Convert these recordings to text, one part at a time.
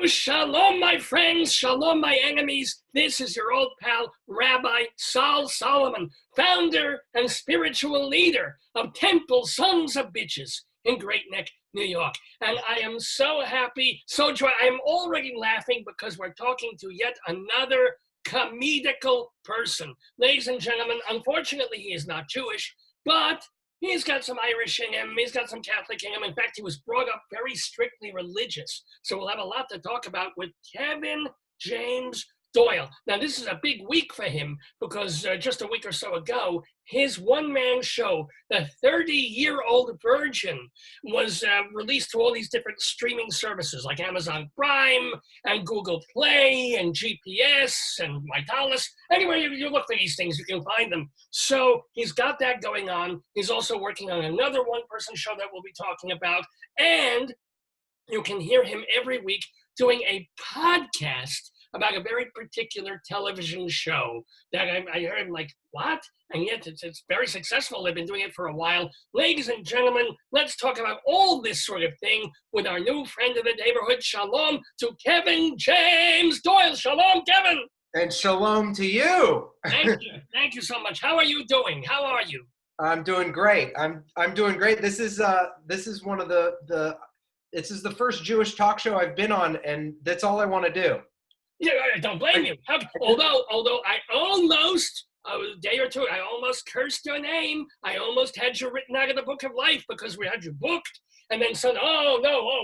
Shalom, my friends. Shalom, my enemies. This is your old pal, Rabbi Sol Solomon, founder and spiritual leader of Temple Sons of Bitches in Great Neck, New York. And I am so happy, so joyful. I'm already laughing because we're talking to yet another comedical person. Ladies and gentlemen, unfortunately, he is not Jewish, but he's got some Irish in him. He's got some Catholic in him. In fact, he was brought up very strictly religious. So we'll have a lot to talk about with KEVIN James Doyle. Now, this is a big week for him because just a week or so ago, his one-man show, The 30-Year-Old Virgin, was released to all these different streaming services like Amazon Prime and Google Play and GPS and Vitalis. Anywhere you look for these things, you can find them. So he's got that going on. He's also working on another one-person show that we'll be talking about. And you can hear him every week doing a podcast about a very particular television show that I heard him like, what? And yet it's very successful. They've been doing it for a while. Ladies and gentlemen, let's talk about all this sort of thing with our new friend of the neighborhood. Shalom to KEVIN James Doyle. Shalom, Kevin. And shalom to you. Thank you. Thank you so much. How are you doing? How are you? I'm doing great. I'm doing great. This is one of this is the first Jewish talk show I've been on, and that's all I want to do. Yeah, I don't blame you. Although I almost, a day or two, I almost cursed your name. I almost had you written out of the book of life because we had you booked. And then said,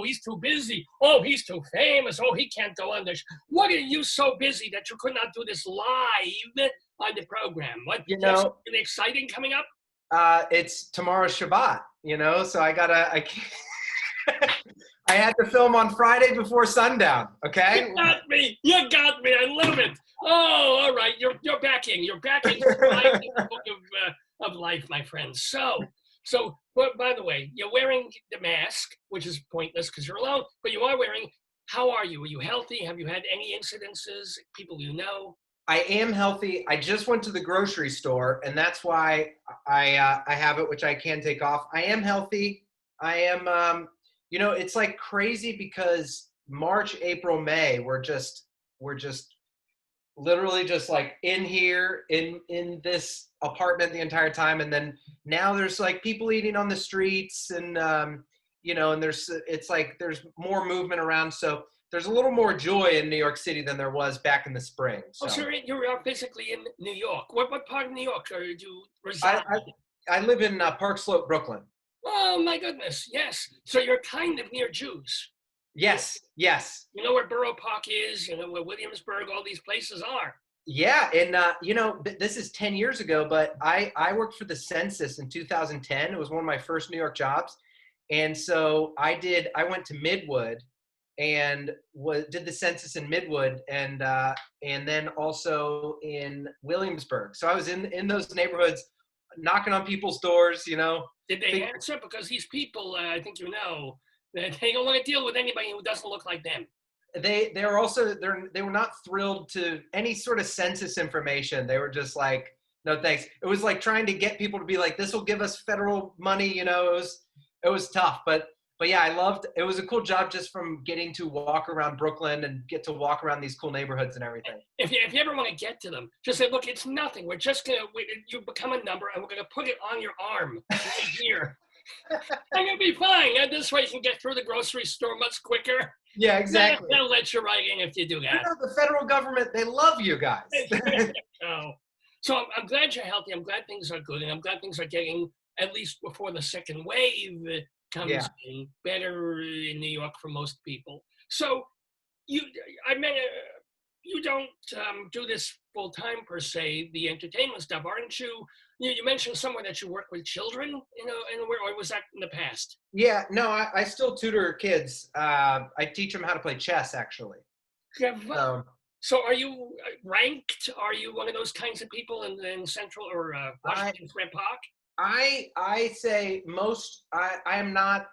he's too busy. Oh, he's too famous. Oh, he can't go on this. What are you so busy that you could not do this live on the program? What, something exciting coming up? It's tomorrow's Shabbat, so I can't. I had to film on Friday before sundown, okay? You got me. I love it. Oh, all right. You're back in. You're back in the book of life, my friends. So, but by the way, you're wearing the mask, which is pointless because you're alone, but you are wearing. How are you? Are you healthy? Have you had any incidences? People you know? I am healthy. I just went to the grocery store, and that's why I have it, which I can take off. I am healthy. I am. It's like crazy because March, April, May, we're just literally just like in here in this apartment the entire time. And then now there's like people eating on the streets and, and it's like there's more movement around. So there's a little more joy in New York City than there was back in the spring. So. Oh, so you're basically in New York. What part of New York do you reside? I live in Park Slope, Brooklyn. Oh, my goodness, yes. So you're kind of near Jews. Yes. You know where Borough Park is, where Williamsburg, all these places are. Yeah, and, this is 10 years ago, but I worked for the census in 2010. It was one of my first New York jobs. And so I went to Midwood and did the census in Midwood and then also in Williamsburg. So I was in those neighborhoods knocking on people's doors, Did they answer? Because these people, I think they don't want to deal with anybody who doesn't look like them. They were not thrilled to any sort of census information. They were just like, no thanks. It was like trying to get people to be like, this will give us federal money. It was tough, but yeah, it was a cool job just from getting to walk around Brooklyn and get to walk around these cool neighborhoods and everything. If you ever want to get to them, just say, look, it's nothing. We're just you become a number and we're going to put it on your arm right here. And you'll be fine. And this way you can get through the grocery store much quicker. Yeah, exactly. They'll let you right in if you do that. The federal government, they love you guys. So I'm glad you're healthy. I'm glad things are good. And I'm glad things are getting, at least before the second wave comes in, better in New York for most people. So you don't do this full time per se, the entertainment stuff, aren't you? You mentioned somewhere that you work with children, or was that in the past? Yeah, no, I still tutor kids. I teach them how to play chess, actually. So are you ranked? Are you one of those kinds of people in Central or Washington Square Park? I say I'm not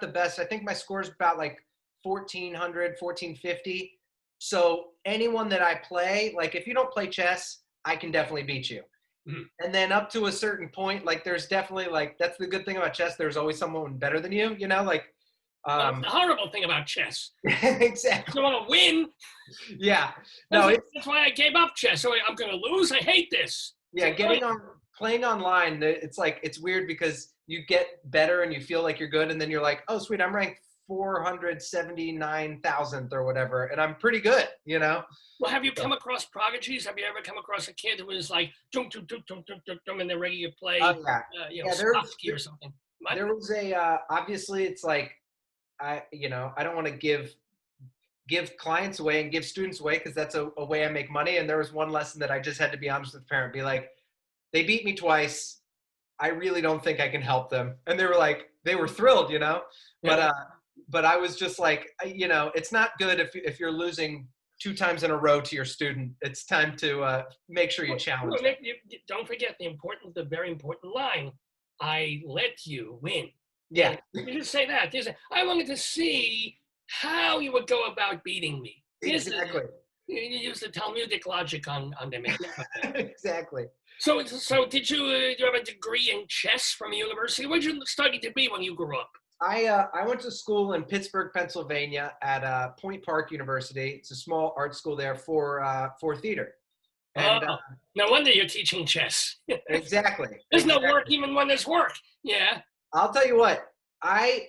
the best. I think my score is about like 1400, 1450. So anyone that I play, like if you don't play chess, I can definitely beat you. Mm-hmm. And then up to a certain point, like there's definitely like, that's the good thing about chess. There's always someone better than you, Well, that's the horrible thing about chess. Exactly. You want to win. Yeah. No, That's why I gave up chess. So I'm going to lose. I hate this. Yeah, playing online, it's like, it's weird because you get better and you feel like you're good, and then you're like, oh sweet, I'm ranked 479,000th or whatever, and I'm pretty good, you know? Well, have you come across prodigies? Have you ever come across a kid who was like, dum, dum, dum, dum, dum, dum, dum, and they're ready to play, Oh yeah. Spassky or something? What? There was obviously it's like, I don't want to give clients away and give students away because that's a way I make money. And there was one lesson that I just had to be honest with the parent, be like, they beat me twice. I really don't think I can help them. And they were thrilled, you know, Yeah. but I was just like, it's not good if you're losing 2 times in a row to your student. It's time to make sure you challenge them. Don't forget the very important line. I let you win. Yeah. You just say that. You say, I wanted to see how you would go about beating me. Exactly. You use the Talmudic logic on them. Exactly. So did you have a degree in chess from a university? What did you study to be when you grew up? I went to school in Pittsburgh, Pennsylvania at Point Park University. It's a small art school there for theater. And no wonder you're teaching chess. Exactly. There's no work even when there's work. Yeah. I'll tell you what. I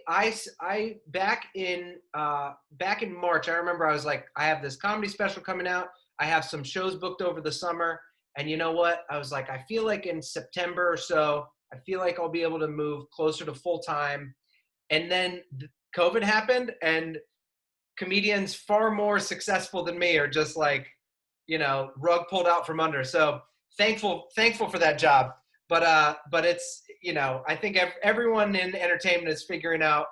back in March, I remember I was like, I have this comedy special coming out. I have some shows booked over the summer. And you know what? I was like, I feel like in September or so, I feel like I'll be able to move closer to full time. And then COVID happened, and comedians far more successful than me are just like, rug pulled out from under. So thankful for that job. But it's, I think everyone in entertainment is figuring out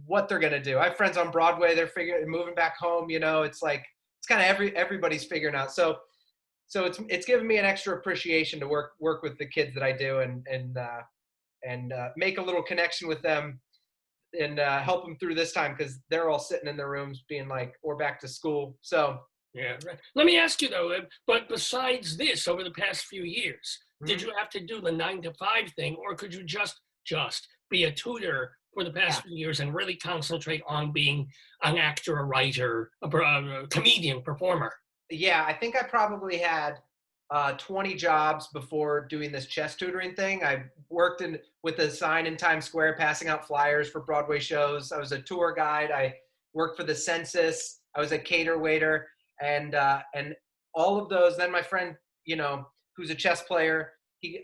what they're going to do. I have friends on Broadway, they're moving back home, it's like, it's kind of everybody's figuring out. So it's given me an extra appreciation to work with the kids that I do and make a little connection with them and help them through this time, because they're all sitting in their rooms being like, we're back to school. So yeah, right. Let me ask you though, but besides this, over the past few years, did you have to do the 9-to-5 thing, or could you just be a tutor for the past few years and really concentrate on being an actor, a writer, a comedian, performer? Yeah, I think I probably had 20 jobs before doing this chess tutoring thing. I worked with a sign in Times Square, passing out flyers for Broadway shows. I was a tour guide. I worked for the census. I was a cater waiter, and all of those. Then my friend, who's a chess player,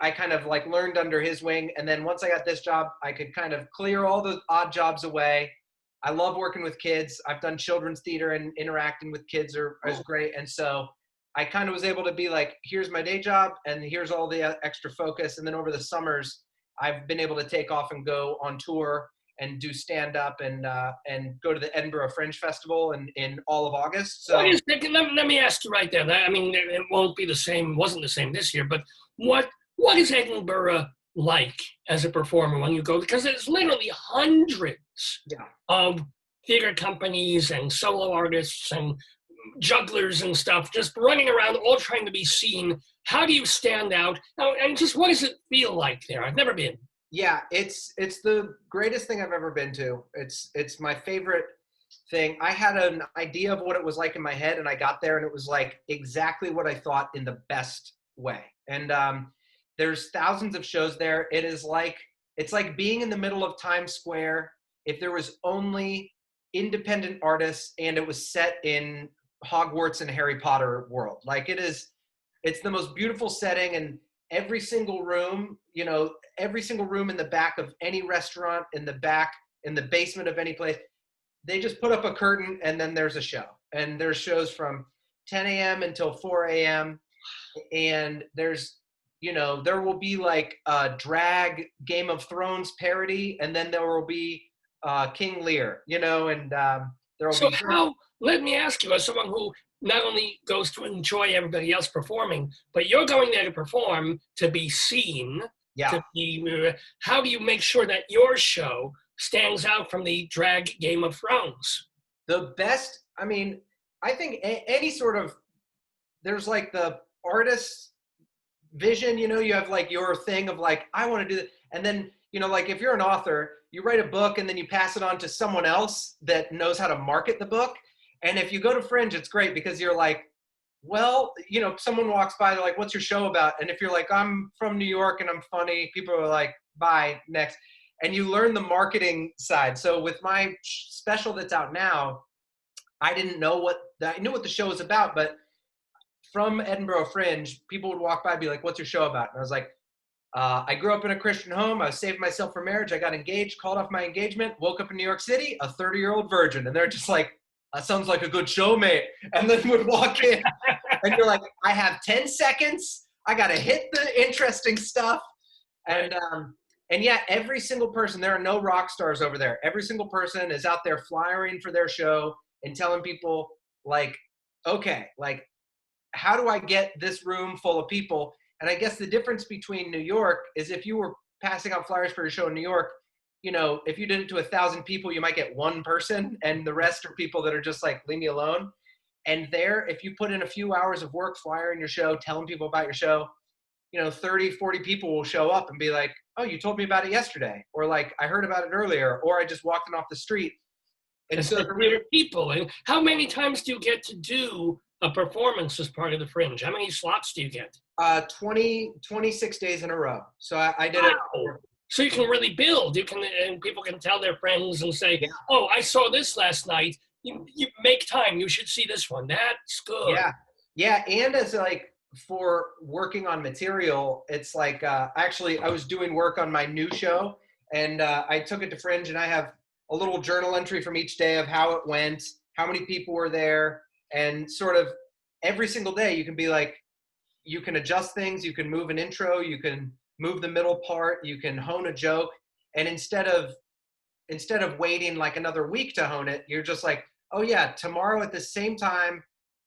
I kind of like learned under his wing. And then once I got this job, I could kind of clear all the odd jobs away. I love working with kids. I've done children's theater, and interacting with kids is great. And so I kind of was able to be like, here's my day job and here's all the extra focus. And then over the summers, I've been able to take off and go on tour and do stand-up and go to the Edinburgh Fringe Festival in all of August. So let me ask you right there. I mean, it won't be the same, wasn't the same this year, but what is Edinburgh like as a performer when you go? Because there's literally hundreds of theater companies and solo artists and jugglers and stuff just running around, all trying to be seen. How do you stand out? And just what does it feel like there? I've never been. Yeah, it's the greatest thing I've ever been to. It's my favorite thing. I had an idea of what it was like in my head, and I got there, and it was like exactly what I thought in the best way. And there's thousands of shows there. It's like being in the middle of Times Square if there was only independent artists and it was set in Hogwarts and Harry Potter world. Like it's the most beautiful setting, and every single room in the back of any restaurant, in the basement of any place, they just put up a curtain and then there's a show. And there's shows from 10 a.m. until 4 a.m. And there's, there will be like a drag Game of Thrones parody, and then there will be King Lear, and there will be. Let me ask you, as someone who not only goes to enjoy everybody else performing, but you're going there to perform, to be seen. Yeah. How do you make sure that your show stands out from the drag Game of Thrones? The best, I think any sort of, there's like the artist's vision, you have like your thing of like, I want to do that. And then, like if you're an author, you write a book and then you pass it on to someone else that knows how to market the book. And if you go to Fringe, it's great because you're like, well, someone walks by, they're like, what's your show about? And if you're like, I'm from New York and I'm funny, people are like, bye, next. And you learn the marketing side. So with my special that's out now, I knew what the show was about, but from Edinburgh Fringe, people would walk by and be like, what's your show about? And I was like, I grew up in a Christian home. I was saving myself for marriage. I got engaged, called off my engagement, woke up in New York City, a 30-year-old virgin. And they're just like, that sounds like a good show, mate. And then would walk in and you're like, I have 10 seconds. I got to hit the interesting stuff. And yeah, every single person, there are no rock stars over there. Every single person is out there flyering for their show and telling people like, okay, like, how do I get this room full of people? And I guess the difference between New York is if you were passing out flyers for your show in New York, if you did it to 1,000 people, you might get one person and the rest are people that are just like, leave me alone. And there, if you put in a few hours of work flyering your show, telling people about your show, 30, 40 people will show up and be like, oh, you told me about it yesterday. Or like, I heard about it earlier, or I just walked in off the street. And so there are people. And how many times do you get to do a performance as part of the Fringe? How many slots do you get? 26 days in a row. So I did it. So you can really build. And people can tell their friends and say, yeah, oh, I saw this last night. You make time. You should see this one. That's good. Yeah. Yeah. And as like for working on material, it's like, actually I was doing work on my new show and I took it to Fringe and I have a little journal entry from each day of how it went, how many people were there, and sort of every single day you can be like, you can adjust things, you can move an intro, you can move the middle part, you can hone a joke. And instead of waiting like another week to hone it, you're just like, oh yeah, tomorrow at the same time,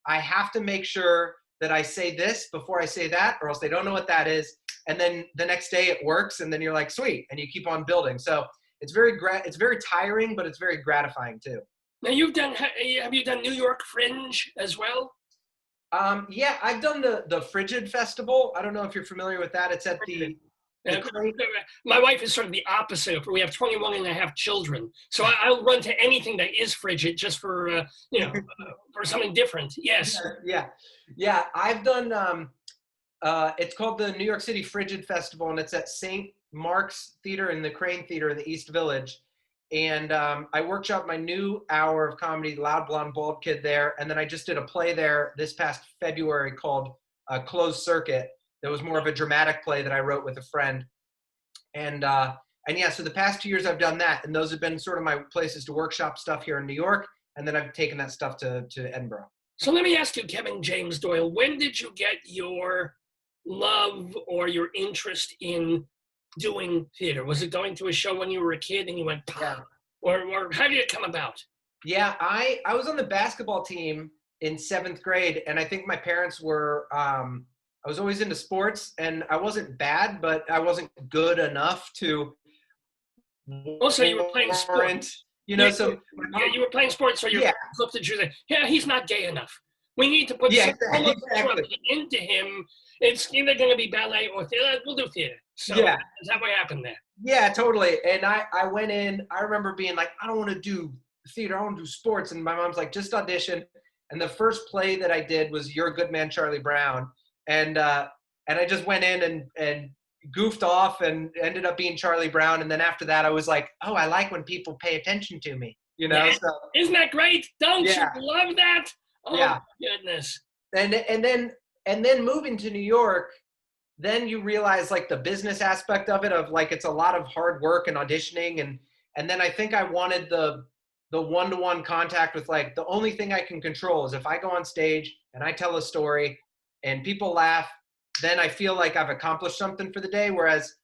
I have to make sure that I say this before I say that, or else they don't know what that is. And then the next day it works, and then you're like, sweet, and you keep on building. So it's very tiring, but it's very gratifying too. Now have you done New York Fringe as well? Yeah, I've done the Frigid Festival. I don't know if you're familiar with that. It's at my wife is sort of the opposite. We have 21 and a half children. So I'll run to anything that is frigid just for, for something different. Yes. Yeah. I've done, it's called the New York City Frigid Festival, and it's at St. Mark's Theater in the Crane Theater in the East Village. And I workshopped my new hour of comedy, Loud Blonde Bald Kid, there. And then I just did a play there this past February called Closed Circuit. That was more of a dramatic play that I wrote with a friend. And yeah, so the past 2 years I've done that. And those have been sort of my places to workshop stuff here in New York. And then I've taken that stuff to Edinburgh. So let me ask you, KEVIN James Doyle, when did you get your love or your interest in doing theater? Was it going to a show when you were a kid and you went, yeah. Or how did it come about? Yeah, I was on the basketball team in 7th grade, and I think my parents were, I was always into sports, and I wasn't bad, but I wasn't good enough to. Also, you were playing sports. You were playing sports, so your parents looked at you and said, yeah, he's not gay enough. We need to put exactly. into him. It's either going to be ballet or theater. We'll do theater. So is that what happened there? Yeah, totally. And I went in, I remember being like, I don't want to do theater, I want to do sports. And my mom's like, just audition. And the first play that I did was You're a Good Man, Charlie Brown. And I just went in and goofed off and ended up being Charlie Brown. And then after that, I was like, oh, I like when people pay attention to me, Yeah. So, isn't that great? Don't you love that? Oh, my goodness. And then moving to New York, then you realize like the business aspect of it, of like it's a lot of hard work and auditioning, and then I think I wanted the one-to-one contact with like the only thing I can control is if I go on stage and I tell a story and people laugh, then I feel like I've accomplished something for the day. Whereas,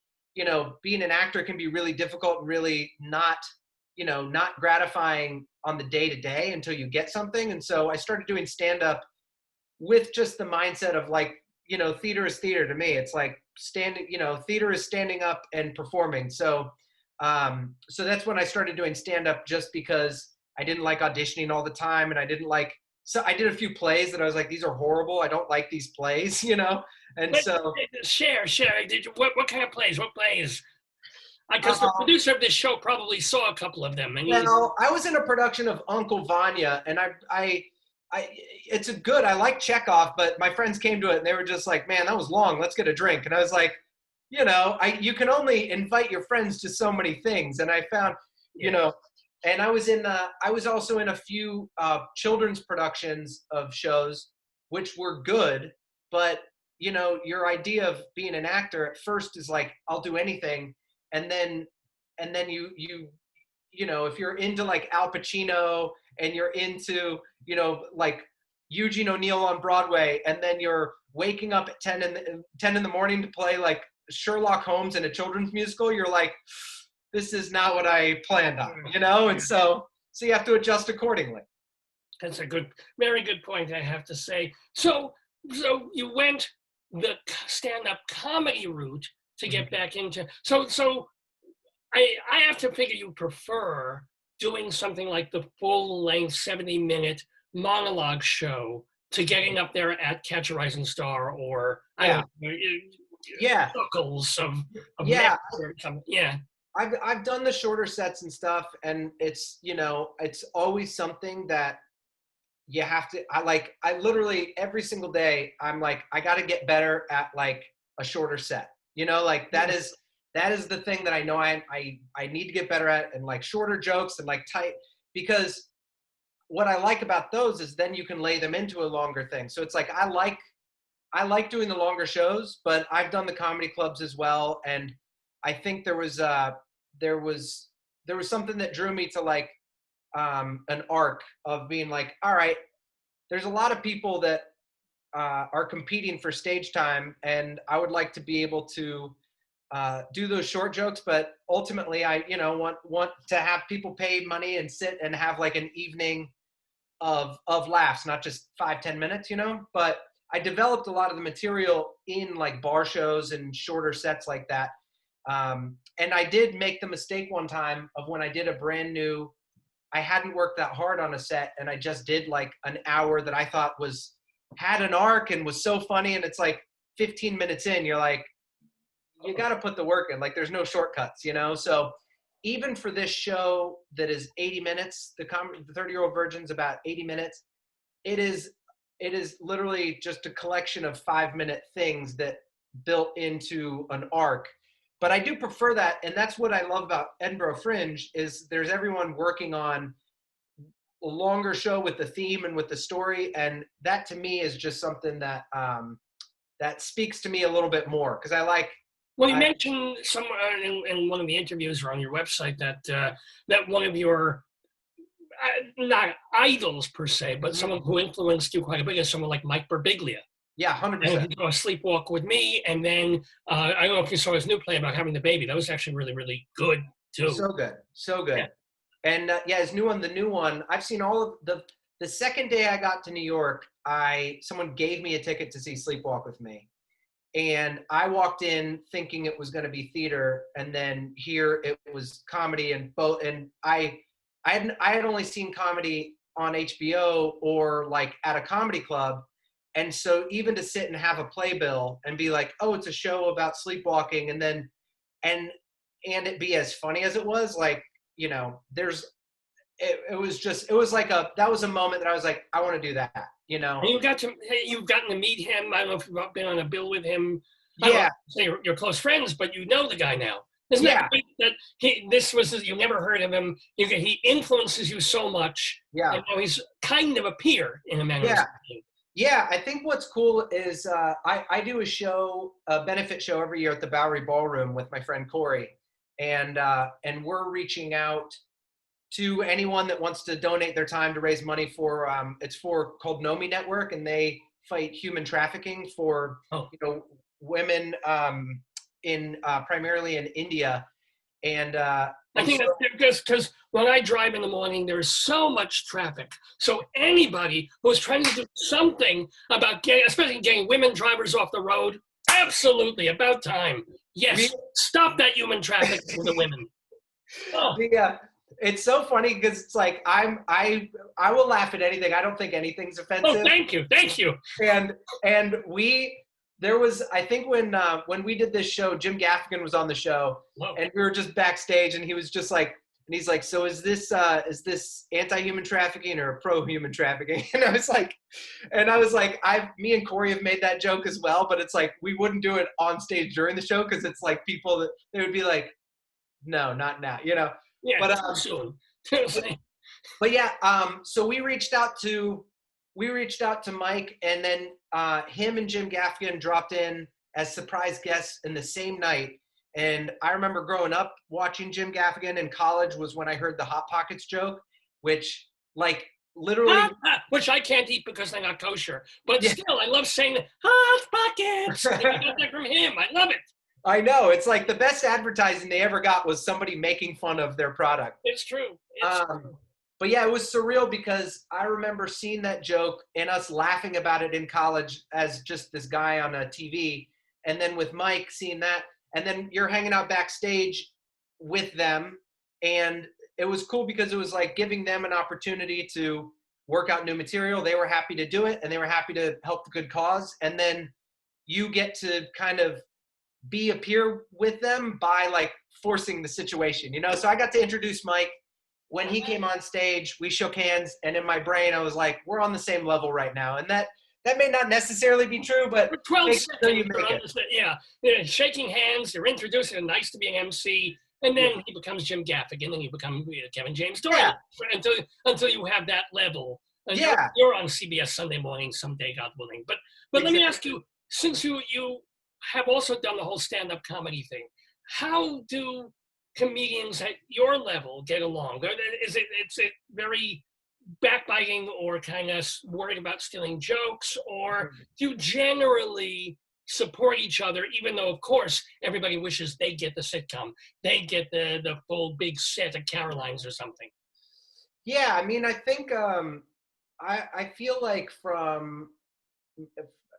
being an actor can be really difficult and really not gratifying on the day-to-day until you get something. And so I started doing stand-up with just the mindset of like, theater is theater to me. It's like theater is standing up and performing. So that's when I started doing stand-up, just because I didn't like auditioning all the time. And I didn't like, so I did a few plays that I was like, these are horrible. I don't like these plays, And so share. What kind of plays? What plays? Because the producer of this show probably saw a couple of them. And well, I was in a production of Uncle Vanya, and it's a good. I like Chekhov, but my friends came to it and they were just like, "Man, that was long. Let's get a drink." And I was like, you can only invite your friends to so many things, and I found, and I was also in a few children's productions of shows, which were good, but your idea of being an actor at first is like, I'll do anything, and then if you're into like Al Pacino and you're into like Eugene O'Neill on Broadway, and then you're waking up at 10 in the morning to play like Sherlock Holmes in a children's musical, you're like, this is not what I planned on, and so you have to adjust accordingly. That's a very good point, I have to say. So you went the stand-up comedy route to get back into, so I have to figure you prefer doing something like the full-length 70-minute monologue show to getting up there at Catch a Rising Star or Chuckles of or something. Yeah. I've done the shorter sets and stuff, and it's it's always something that you have to. I literally every single day I'm like, I got to get better at like a shorter set. That is the thing that I know I need to get better at, and like shorter jokes and like tight, because what I like about those is then you can lay them into a longer thing. So it's like I like doing the longer shows, but I've done the comedy clubs as well, and I think there was something that drew me to like an arc of being like, all right, there's a lot of people that are competing for stage time, and I would like to be able to do those short jokes, but ultimately I want to have people pay money and sit and have like an evening of laughs, not just 5-10 minutes, but I developed a lot of the material in like bar shows and shorter sets like that. And I did make the mistake one time of when I did a brand new, I hadn't worked that hard on a set, and I just did like an hour that I thought had an arc and was so funny, and it's like 15 minutes in, you're like, you got to put the work in. Like there's no shortcuts, So even for this show that is 80 minutes, the 30-year-old virgin's about 80 minutes. It is literally just a collection of 5-minute things that built into an arc. But I do prefer that, and that's what I love about Edinburgh Fringe is there's everyone working on a longer show with the theme and with the story, and that to me is just something that that speaks to me a little bit more, because I like. Well, you mentioned somewhere in one of the interviews or on your website that one of your not idols per se, but someone who influenced you quite a bit is someone like Mike Birbiglia. Yeah, 100%. And he saw Sleepwalk with Me, and then I don't know if you saw his new play about having the baby. That was actually really, really good too. So good. Yeah. And his new one. I've seen all of the second day I got to New York. Someone gave me a ticket to see Sleepwalk with Me. And I walked in thinking it was going to be theater, and then here it was comedy, and I had only seen comedy on HBO or like at a comedy club, and so even to sit and have a playbill and be like, oh, it's a show about sleepwalking, and then and it be as funny as it was, like it was like that was a moment that I was like, I want to do that. And you've gotten to meet him. I don't know if you've been on a bill with him. Yeah. Say you're close friends, but you know the guy now. Isn't that you never heard of him. He influences you so much. Yeah. And now he's kind of a peer in a manner. Yeah. I think what's cool is I do a benefit show every year at the Bowery Ballroom with my friend Corey. And we're reaching out to anyone that wants to donate their time to raise money for it's called Nomi Network, and they fight human trafficking for women in primarily in India. And I think that's because when I drive in the morning, there's so much traffic. So anybody who's trying to do something about especially getting women drivers off the road, absolutely about time. Yes, stop that human traffic for the women. Oh. Yeah. It's so funny because it's like I will laugh at anything. I don't think anything's offensive. Oh, thank you. And we there was, I think when we did this show, Jim Gaffigan was on the show, Whoa. and we were just backstage, and he was just like, and he's like, so is this anti-human trafficking or pro-human trafficking? And I was like, me and Corey have made that joke as well, but it's like, we wouldn't do it on stage during the show, because it's like people that they would be like, no, not now, you know? Yeah, But soon. but yeah, so we reached out to Mike, and then him and Jim Gaffigan dropped in as surprise guests in the same night. And I remember growing up watching Jim Gaffigan in college was when I heard the Hot Pockets joke, which like literally, which I can't eat because they're not kosher. But yeah. Still, I love saying Hot Pockets. I got that from him. I love it. I know. It's like the best advertising they ever got was somebody making fun of their product. It's true. It's true. But yeah, it was surreal because I remember seeing that joke and us laughing about it in college as just this guy on a TV. And then with Mike seeing that, and then you're hanging out backstage with them. And it was cool because it was like giving them an opportunity to work out new material. They were happy to do it, and they were happy to help the good cause. And then you get to kind of be a peer with them by like forcing the situation, you know? So I got to introduce Mike. When he came on stage, we shook hands, and in my brain, I was like, we're on the same level right now. And that may not necessarily be true, but for 12 make seconds, sure you make it. Yeah, shaking hands, they're introducing him, nice to be an MC, and then he becomes Jim Gaffigan, and you become KEVIN James Doyle, Yeah. until you have that level. And Yeah. you're on CBS Sunday morning someday, God willing. But let me ask you, since you have also done the whole stand-up comedy thing, how do comedians at your level get along? Is it very backbiting or kind of worried about stealing jokes, or do you generally support each other, even though of course everybody wishes they get the sitcom, they get the full big set of Carolines or something? Yeah, I mean, I think I feel like from,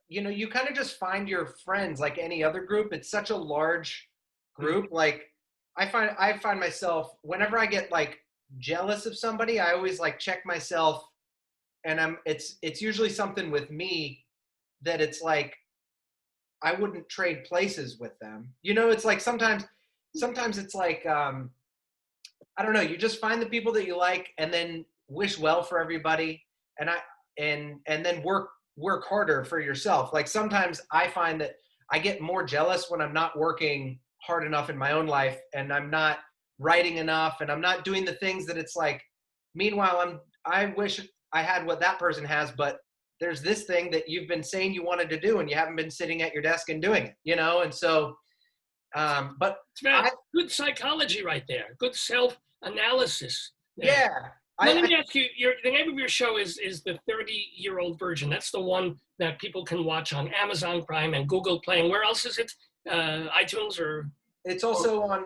you know, you kind of just find your friends like any other group. It's such a large group. Like I find myself, whenever I get like jealous of somebody, I always like check myself, and it's usually something with me that it's like I wouldn't trade places with them. You know, it's like sometimes it's like I don't know, you just find the people that you like and then wish well for everybody, and then work harder for yourself. Like sometimes I find that I get more jealous when I'm not working hard enough in my own life, and I'm not writing enough, and I'm not doing the things that it's like, meanwhile I wish I had what that person has, but there's this thing that you've been saying you wanted to do and you haven't been sitting at your desk and doing it, you know? And so but it's good psychology right there, good self-analysis there. Yeah. Let me ask you, the name of your show is The 30-Year-Old Virgin. That's the one that people can watch on Amazon Prime and Google Play. And where else is it? iTunes or? It's also on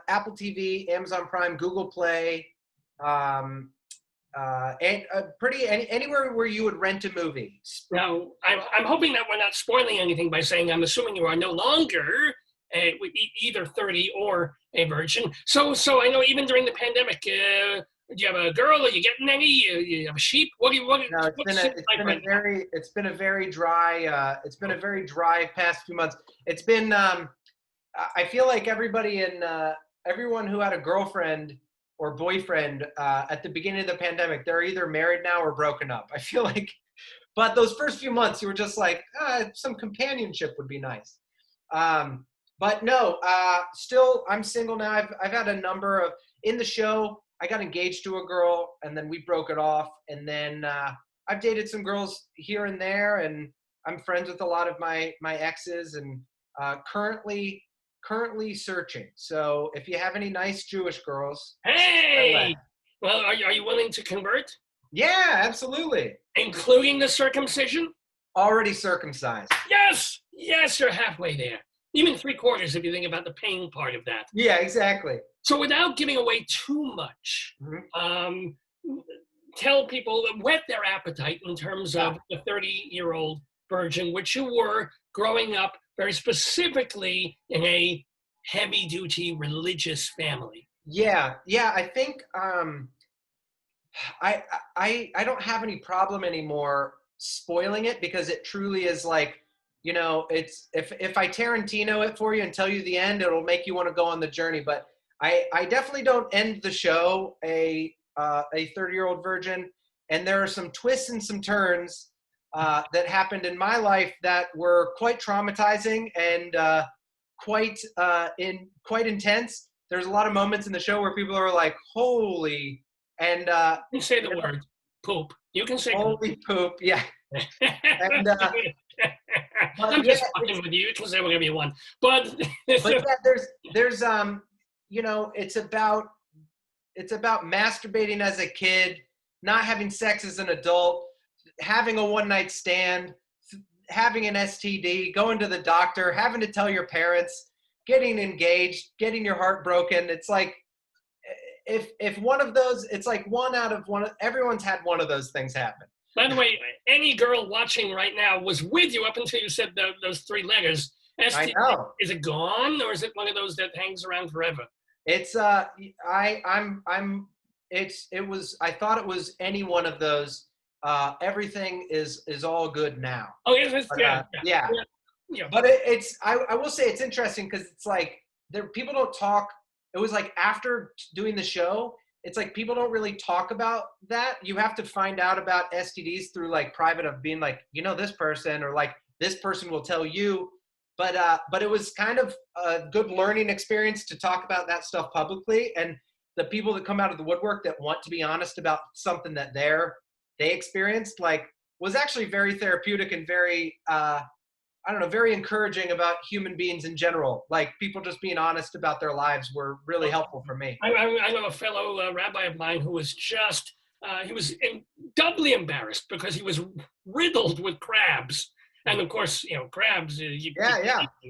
Apple TV, Amazon Prime, Google Play, and anywhere where you would rent a movie. Now, I'm hoping that we're not spoiling anything by saying I'm assuming you are no longer either 30 or a virgin. So I know even during the pandemic, do you have a girl? Are you getting any? You have a sheep? No, it's been a very dry past few months. It's been I feel like everyone who had a girlfriend or boyfriend at the beginning of the pandemic, they're either married now or broken up. I feel like, but those first few months you were just like, some companionship would be nice. But no, still I'm single now. I've had a number of, in the show, I got engaged to a girl and then we broke it off. And then I've dated some girls here and there, and I'm friends with a lot of my exes, and currently searching. So if you have any nice Jewish girls. Hey! Well, are you willing to convert? Yeah, absolutely. Including the circumcision? Already circumcised. Yes! Yes, you're halfway there. Even 3/4 if you think about the pain part of that. Yeah, exactly. So without giving away too much, tell people, whet their appetite in terms of the 30-year-old virgin, which you were growing up very specifically in a heavy-duty religious family. Yeah. I think I don't have any problem anymore spoiling it, because it truly is like, you know, it's if I Tarantino it for you and tell you the end, it'll make you want to go on the journey. But I definitely don't end the show a 30-year-old virgin. And there are some twists and some turns that happened in my life that were quite traumatizing and quite intense. There's a lot of moments in the show where people are like, "Holy!" and You can say the word poop. You can say holy poop, yeah. And I'm just fucking with you. You can say whatever you want, but yeah, there's you know, it's about masturbating as a kid, not having sex as an adult, having a one-night stand, having an STD, going to the doctor, having to tell your parents, getting engaged, getting your heart broken. It's like if one of those, it's like everyone's had one of those things happen. By the way, any girl watching right now was with you up until you said those three letters. I know. Is it gone, or is it one of those that hangs around forever? It's I thought it was any one of those. Everything is all good now. Oh, yes, yeah. But I will say it's interesting because it's like people don't talk. It was like after doing the show, it's like people don't really talk about that. You have to find out about STDs through like private of being like, you know, this person, or like this person will tell you. But it was kind of a good learning experience to talk about that stuff publicly. And the people that come out of the woodwork that want to be honest about something that they experienced, like, was actually very therapeutic and very, very encouraging about human beings in general. Like, people just being honest about their lives were really helpful for me. I know a fellow rabbi of mine who was just, he was doubly embarrassed because he was riddled with crabs. And of course, you know, crabs.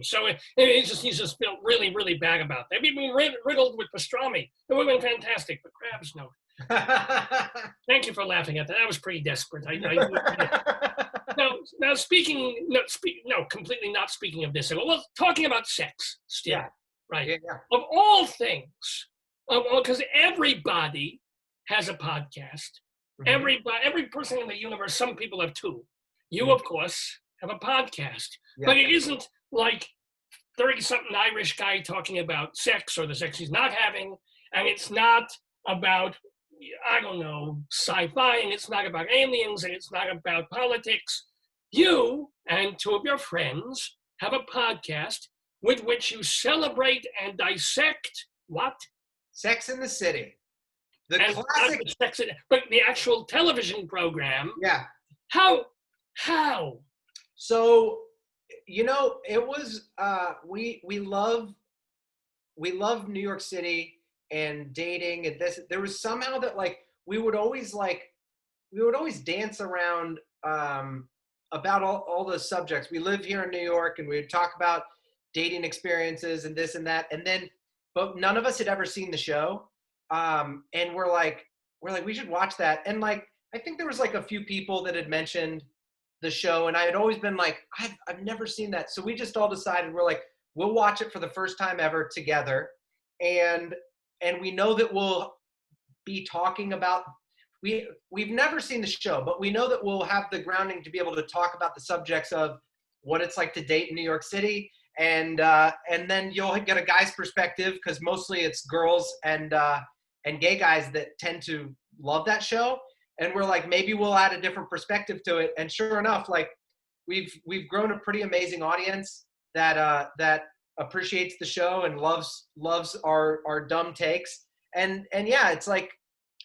So he just felt really, really bad about that. People riddled with pastrami. It would have been fantastic, but crabs, no. Thank you for laughing at that. That was pretty desperate. Now completely not speaking of this. Well, talking about sex still, yeah. Right? Yeah. Of all things, because everybody has a podcast. Mm-hmm. Every person in the universe. Some people have two. You, mm-hmm. of course, have a podcast, but it isn't like 30-something Irish guy talking about sex or the sex he's not having, and it's not about, I don't know, sci-fi, and it's not about aliens, and it's not about politics. You and two of your friends have a podcast with which you celebrate and dissect what? Sex in the City. The classic. But the actual television program. Yeah. How? So, you know, it was, we love New York City and dating and this. There was somehow that like, we would always dance around about all the subjects. We live here in New York and we would talk about dating experiences and this and that. And then, but none of us had ever seen the show. And we're like, we should watch that. And like, I think there was like a few people that had mentioned the show, and I had always been like, I've never seen that. So we just all decided, we're like, we'll watch it for the first time ever together. And we know that we'll be talking about, we've never seen the show, but we know that we'll have the grounding to be able to talk about the subjects of what it's like to date in New York City. And then you'll get a guy's perspective, because mostly it's girls and gay guys that tend to love that show. And we're like, maybe we'll add a different perspective to it. And sure enough, like we've grown a pretty amazing audience that appreciates the show and loves our dumb takes. And yeah, it's like,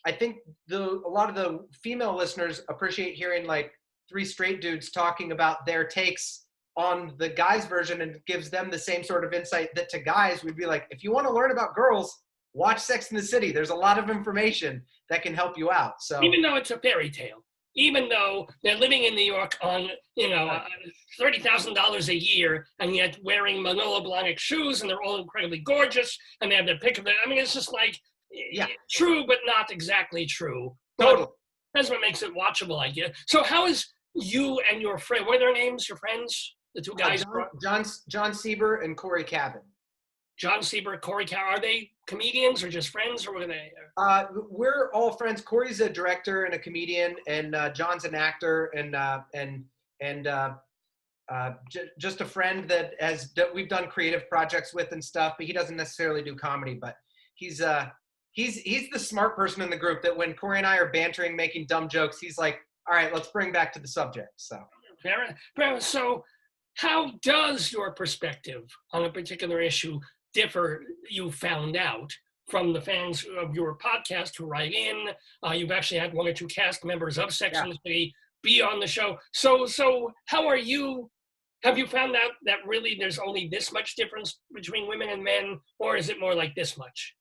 I think a lot of the female listeners appreciate hearing like three straight dudes talking about their takes on the guys' version, and it gives them the same sort of insight that to guys, we'd be like, if you want to learn about girls, watch Sex in the City. There's a lot of information that can help you out. So even though it's a fairy tale, even though they're living in New York on, $30,000 a year, and yet wearing Manolo Blahnik shoes, and they're all incredibly gorgeous, and they have their pick of it. I mean, it's just like, true, but not exactly true. Totally. That's what makes it watchable, I guess. So how is you and your friend, what are their names, your friends? The two guys? John Sieber and Corey Kevin. John Sieber, Corey Kevin, are they comedians or just friends, or what are they? We're all friends. Corey's a director and a comedian, and John's an actor, and just a friend that we've done creative projects with and stuff, but he doesn't necessarily do comedy. But he's the smart person in the group that when Corey and I are bantering, making dumb jokes, he's like, all right, let's bring back to the subject. So how does your perspective on a particular issue differ, you found out, from the fans of your podcast who write in? You've actually had one or two cast members of Sex and the City be on the show. So how are you? Have you found out that really there's only this much difference between women and men, or is it more like this much?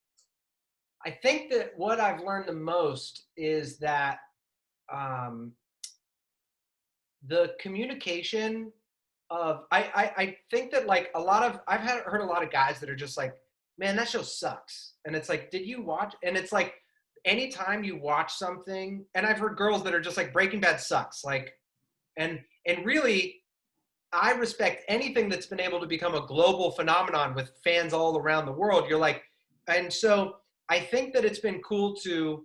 I think that what I've learned the most is that the communication of, I think that like I've heard a lot of guys that are just like, man, that show sucks. And it's like, did you watch? And it's like, anytime you watch something, and I've heard girls that are just like, Breaking Bad sucks. Like, and really, I respect anything that's been able to become a global phenomenon with fans all around the world. You're like, and so I think that it's been cool to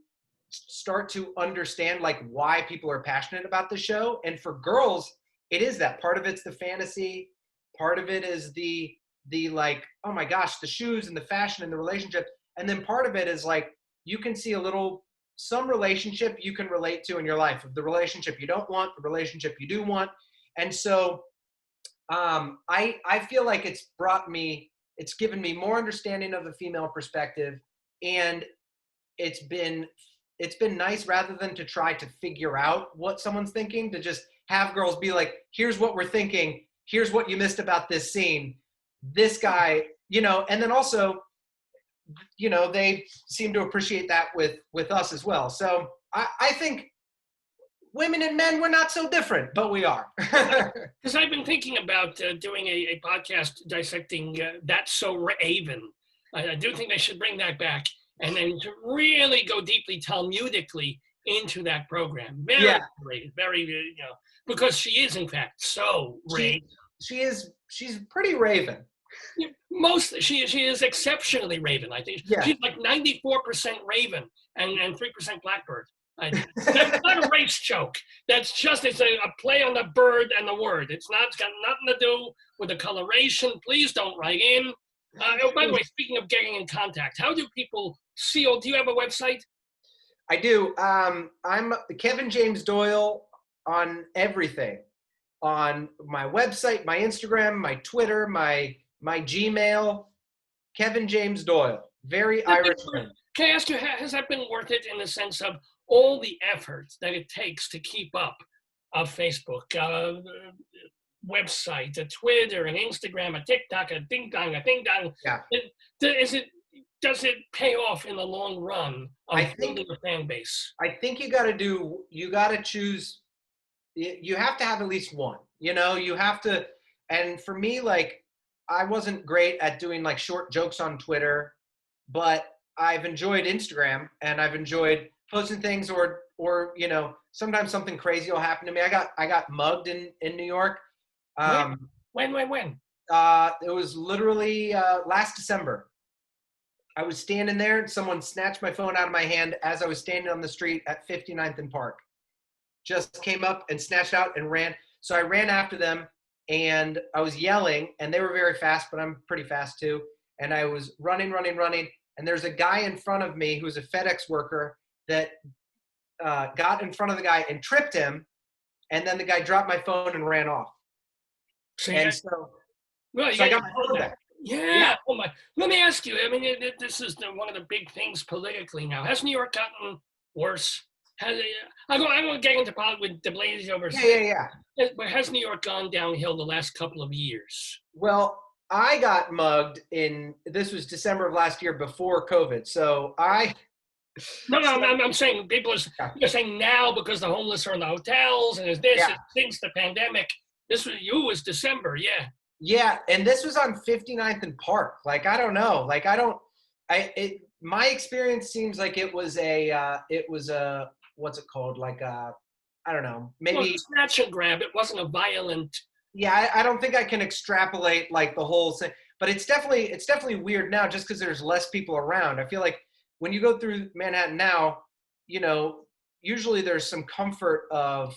start to understand like why people are passionate about the show. And for girls, it is that part of it's the fantasy, part of it is the like, oh my gosh, the shoes and the fashion and the relationship. And then part of it is like, you can see some relationship you can relate to in your life, of the relationship you don't want, the relationship you do want. And so I feel like it's given me more understanding of the female perspective, and it's been nice, rather than to try to figure out what someone's thinking, to just have girls be like, here's what we're thinking, here's what you missed about this scene, this guy, and then also, they seem to appreciate that with us as well. So I think women and men, we're not so different, but we are. Because I've been thinking about doing a podcast dissecting That's So Raven. I do think they should bring that back, and then to really go deeply Talmudically into that program. Very rated, very, because she is in fact so Raven. She's pretty Raven. She is exceptionally Raven, I think. Yeah. She's like 94% Raven and 3% Blackbird. That's not a race joke. That's just, it's a play on the bird and the word. It's got nothing to do with the coloration. Please don't write in. By the way, speaking of getting in contact, how do people see you? Do you have a website? I do. I'm KEVIN JAMES DOYLE on everything. On my website, my Instagram, my Twitter, my Gmail, KEVIN JAMES DOYLE. Very Irish name. Can I ask you, has that been worth it in the sense of all the effort that it takes to keep up a Facebook, website, a Twitter, an Instagram, a TikTok, a ding dong, a ding dong? Yeah. Does it pay off in the long run of building a fan base? I think you got to choose. You have to have at least one. You have to. And for me, like, I wasn't great at doing like short jokes on Twitter, but I've enjoyed Instagram, and I've enjoyed posting things, or sometimes something crazy will happen to me. I got mugged in New York. When? It was literally last December. I was standing there, and someone snatched my phone out of my hand as I was standing on the street at 59th and Park. Just came up and snatched out and ran. So I ran after them, and I was yelling, and they were very fast, but I'm pretty fast too. And I was running. And there's a guy in front of me who's a FedEx worker that got in front of the guy and tripped him. And then the guy dropped my phone and ran off. So I got my phone back. Yeah. Oh my. Let me ask you. I mean, this is one of the big things politically now. Has New York gotten worse? I'm going to get into politics with de Blasio versus. Yeah. But has New York gone downhill the last couple of years? Well, I got mugged this was December of last year, before COVID. So I'm saying people are saying now because the homeless are in the hotels and since the pandemic. This was December, yeah. Yeah, and this was on 59th and Park. Like, I don't know. Like, my experience seems like it was a what's it called? Like I don't know, maybe snatch and grab. It wasn't a violent. Yeah, I don't think I can extrapolate like the whole thing, but it's definitely weird now just because there's less people around. I feel like when you go through Manhattan now, usually there's some comfort of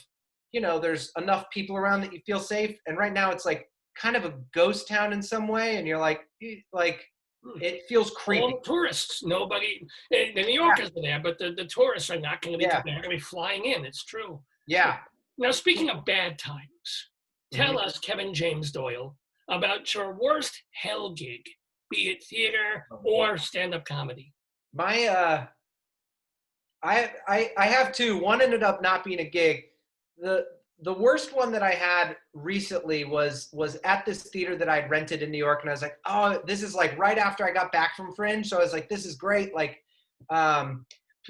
you know, there's enough people around that you feel safe. And right now it's like kind of a ghost town in some way. And you're like, it feels creepy. All the tourists, nobody, the New Yorkers are there, but the tourists are not going to be, they're going to be flying in. It's true. Yeah. Now, speaking of bad times, tell us, Kevin James Doyle, about your worst hell gig, be it theater or stand-up comedy. My, I have two. One ended up not being a gig. The worst one that I had recently was at this theater that I'd rented in New York, and I was like, oh, this is like right after I got back from Fringe, so I was like, this is great. Like,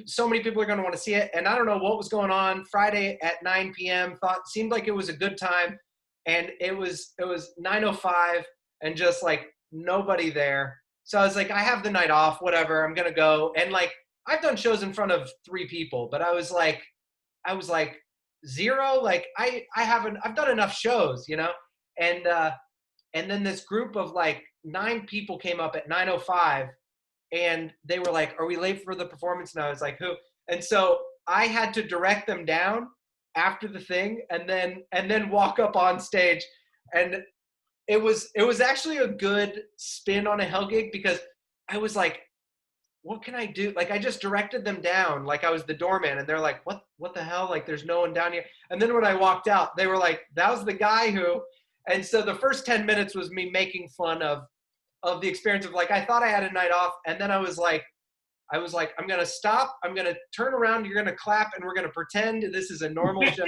so many people are going to want to see it, and I don't know what was going on. Friday at 9 p.m. seemed like it was a good time, and it was 9:05, and just like nobody there. So I was like, I have the night off, whatever. I'm gonna go, and like I've done shows in front of 3 people, but I was like 0. Like I've done enough shows, you know, and then this group of like 9 people came up at 9:05, and they were like, are we late for the performance? And I was like, who? And so I had to direct them down after the thing, and then walk up on stage. And it was actually a good spin on a hell gig, because I was like, what can I do? Like, I just directed them down like I was the doorman, and they're like, what the hell? Like, there's no one down here. And then when I walked out, they were like, that was the guy who. And so the first 10 minutes was me making fun of the experience of like, I thought I had a night off, and then I was like, I'm gonna stop, I'm gonna turn around, you're gonna clap, and we're gonna pretend this is a normal show.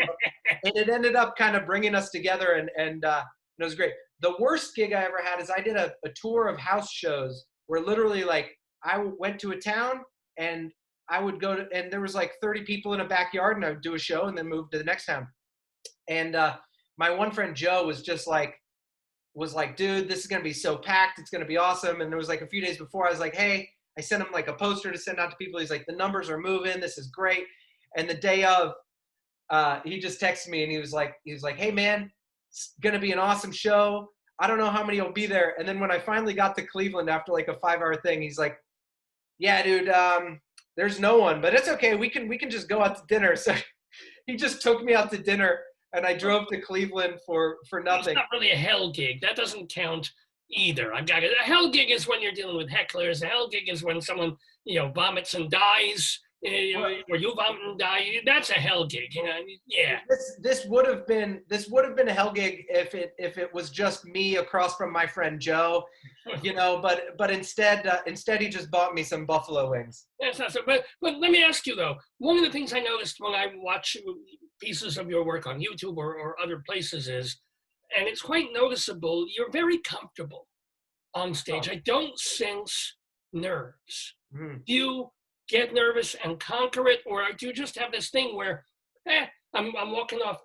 And it ended up kind of bringing us together, and it was great. The worst gig I ever had is I did a tour of house shows where literally like I went to a town, and I would go to, and there was like 30 people in a backyard, and I would do a show and then move to the next town. And my one friend Joe was like, dude, this is going to be so packed. It's going to be awesome. And there was like a few days before, I was like, hey, I sent him like a poster to send out to people. He's like, the numbers are moving. This is great. And the day of, he just texted me, and he was like, hey man, it's going to be an awesome show. I don't know how many will be there. And then when I finally got to Cleveland after like a 5-hour thing, he's like, yeah, dude, there's no one, but it's okay. We can just go out to dinner. So he just took me out to dinner, and I drove to Cleveland for nothing. It's not really a hell gig. That doesn't count either. I've got it. A hell gig is when you're dealing with hecklers. A hell gig is when someone, vomits and dies, or you vomit and die. That's a hell gig. Yeah. This would have been a hell gig if it was just me across from my friend Joe, but instead he just bought me some buffalo wings. That's not so. But let me ask you though. One of the things I noticed when I watch pieces of your work on YouTube or other places is, and it's quite noticeable, you're very comfortable on stage. I don't sense nerves. Do you get nervous and conquer it, or do you just have this thing where, I'm walking off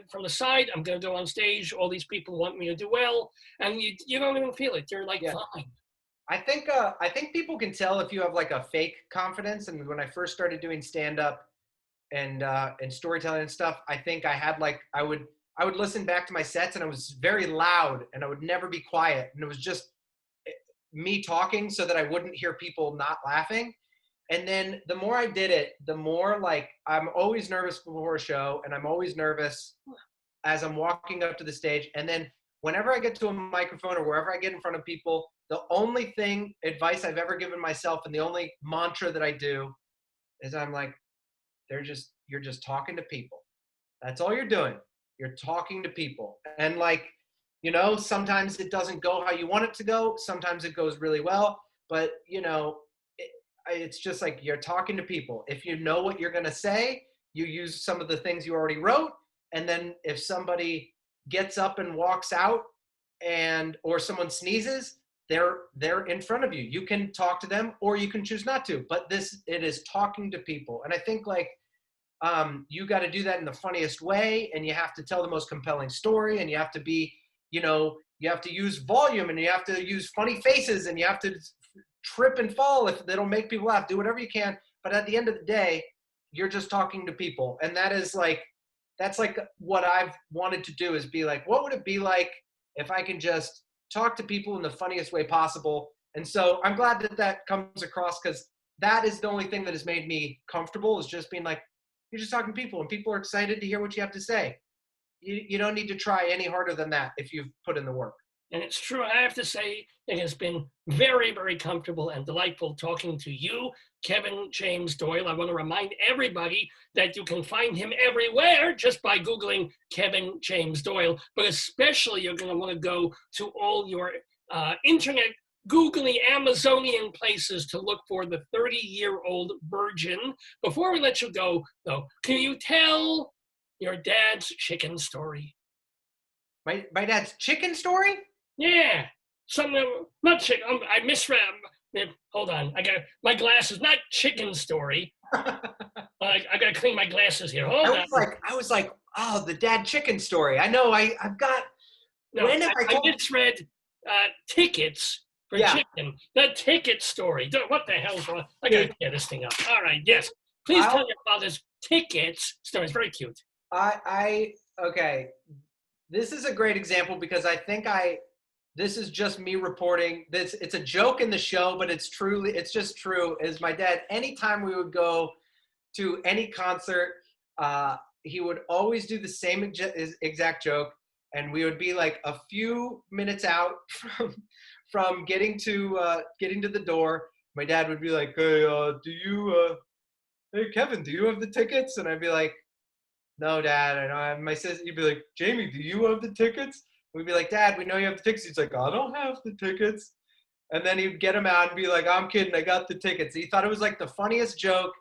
from the side, I'm going to go on stage, all these people want me to do well, and you don't even feel it. You're like, fine. I think people can tell if you have like a fake confidence. And when I first started doing stand-up and storytelling and stuff, I think I had like, I would listen back to my sets, and I was very loud, and I would never be quiet. And it was just me talking so that I wouldn't hear people not laughing. And then the more I did it, the more like I'm always nervous before a show, and I'm always nervous as I'm walking up to the stage. And then whenever I get to a microphone or wherever I get in front of people, the only advice I've ever given myself, and the only mantra that I do, is I'm like, you're just talking to people. That's all you're doing. You're talking to people. And like, sometimes it doesn't go how you want it to go. Sometimes it goes really well, but it's just like you're talking to people. If you know what you're going to say, you use some of the things you already wrote. And then if somebody gets up and walks out, or someone sneezes, they're in front of you. You can talk to them, or you can choose not to. But it is talking to people. And I think like you got to do that in the funniest way, and you have to tell the most compelling story, and you have to be, you have to use volume, and you have to use funny faces, and you have to trip and fall if that'll make people laugh. Do whatever you can, but at the end of the day, you're just talking to people. And that's like what I've wanted to do, is be like, what would it be like if I can just talk to people in the funniest way possible? And so I'm glad that comes across, because that is the only thing that has made me comfortable, is just being like, you're just talking to people, and people are excited to hear what you have to say. you don't need to try any harder than that if you've put in the work. And it's true. I have to say, it has been very, very comfortable and delightful talking to you, Kevin James Doyle. I want to remind everybody that you can find him everywhere just by Googling Kevin James Doyle, but especially you're going to want to go to all your internet, googly Amazonian places to look for the 30-year-old virgin. Before we let you go, though, can you tell your dad's chicken story? My dad's chicken story? Yeah, something, not chicken. I misread. Hold on, I got my glasses. Not chicken story. I got to clean my glasses here. Hold on. I was like, oh, the dad chicken story. I know. I've got. No, I misread tickets for chicken. The ticket story. What the hell's wrong? I got to get this thing up. All right. Yes. Please tell your father's tickets story. It's very cute. Okay. This is a great example because I think this is just me reporting this. It's a joke in the show, but it's just true. Is my dad, anytime we would go to any concert, he would always do the same exact joke. And we would be like a few minutes out from getting to the door. My dad would be like, hey, hey, Kevin, do you have the tickets? And I'd be like, no, Dad, I don't have. My sister, he'd be like, Jamie, do you have the tickets? We'd be like, Dad, we know you have the tickets. He's like, I don't have the tickets. And then he'd get them out and be like, I'm kidding, I got the tickets. He thought it was like the funniest joke.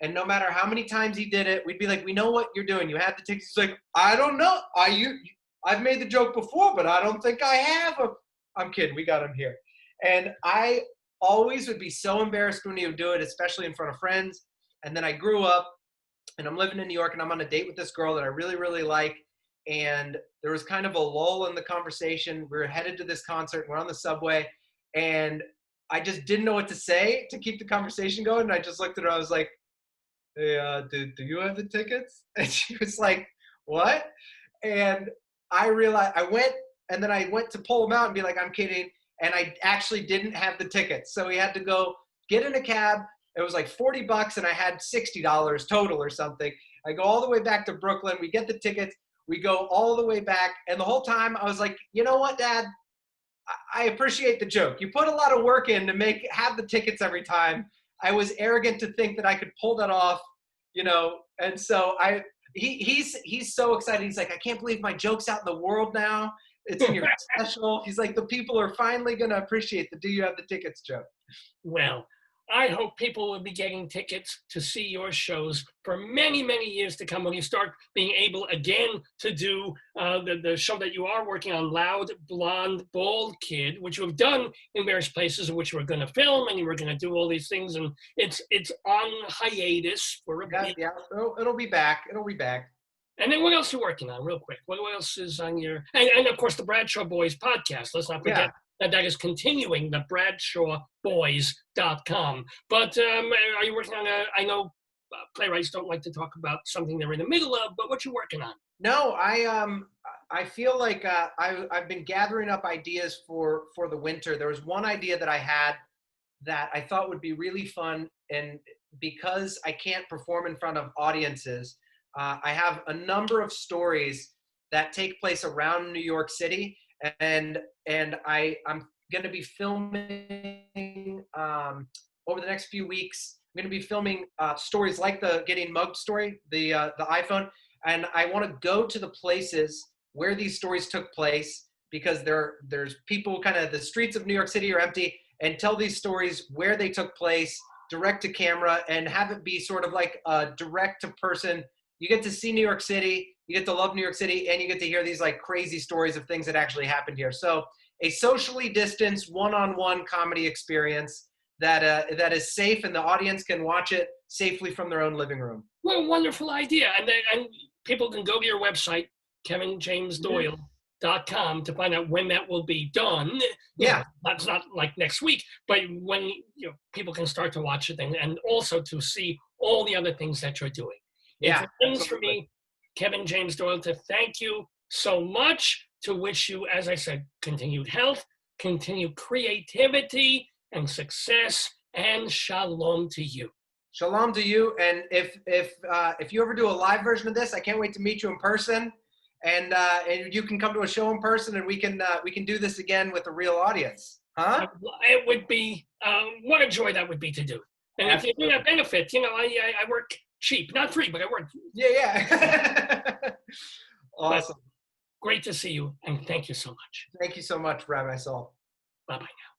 And no matter how many times he did it, we'd be like, we know what you're doing. You have the tickets. He's like, I don't know. I've made the joke before, but I don't think I have. I'm kidding. We got him here. And I always would be so embarrassed when he would do it, especially in front of friends. And then I grew up and I'm living in New York and I'm on a date with this girl that I really, really like. And there was kind of a lull in the conversation. We were headed to this concert. We're on the subway and I just didn't know what to say to keep the conversation going. And I just looked at her. I was like, hey, do you have the tickets? And she was like, what? And I realized I went to pull them out and be like, I'm kidding. And I actually didn't have the tickets. So we had to go get in a cab. It was like $40 and I had $60 total or something. I go all the way back to Brooklyn. We get the tickets. We go all the way back. And the whole time I was like, you know what, Dad? I appreciate the joke. You put a lot of work in to have the tickets every time. I was arrogant to think that I could pull that off, and so he's so excited. He's like, I can't believe my joke's out in the world now. It's in your special. He's like, the people are finally going to appreciate the do you have the tickets joke. Well, I hope people will be getting tickets to see your shows for many, many years to come when you start being able again to do the show that you are working on, Loud, Blonde, Bald Kid, which you have done in various places, which you were going to film and you were going to do all these things. And it's on hiatus for a bit. Yeah, it'll be back. It'll be back. And then what else are you working on real quick? What else is on your, and of course the Bradshaw Boys podcast. Let's not forget. That is continuing, the BradshawBoys.com. But are you working on I know playwrights don't like to talk about something they're in the middle of, but what you working on? No, I feel like I've been gathering up ideas for the winter. There was one idea that I had that I thought would be really fun. And because I can't perform in front of audiences, I have a number of stories that take place around New York City. And I'm going to be filming over the next few weeks. I'm going to be filming stories like the getting mugged story, the iPhone. And I want to go to the places where these stories took place because there's people kind of the streets of New York City are empty, and tell these stories where they took place, direct to camera, and have it be sort of like a direct to person. You get to see New York City. You get to love New York City, and you get to hear these like crazy stories of things that actually happened here. So a socially distanced one-on-one comedy experience that is safe, and the audience can watch it safely from their own living room. What a wonderful idea. And people can go to your website, KevinJamesDoyle.com, to find out when that will be done. Yeah. That's not like next week, but when people can start to watch it and also to see all the other things that you're doing. Yeah. It remains for me, Kevin James Doyle, to thank you so much, to wish you, as I said, continued health, continued creativity and success, and shalom to you. Shalom to you. And if you ever do a live version of this, I can't wait to meet you in person. and you can come to a show in person, and we can do this again with a real audience, huh? It would be what a joy that would be to do. And if you do that benefit, you know, I work cheap, not free, but I work. Yeah. Awesome. But great to see you, and thank you so much. Thank you so much, Rabbi Sol. Bye bye now.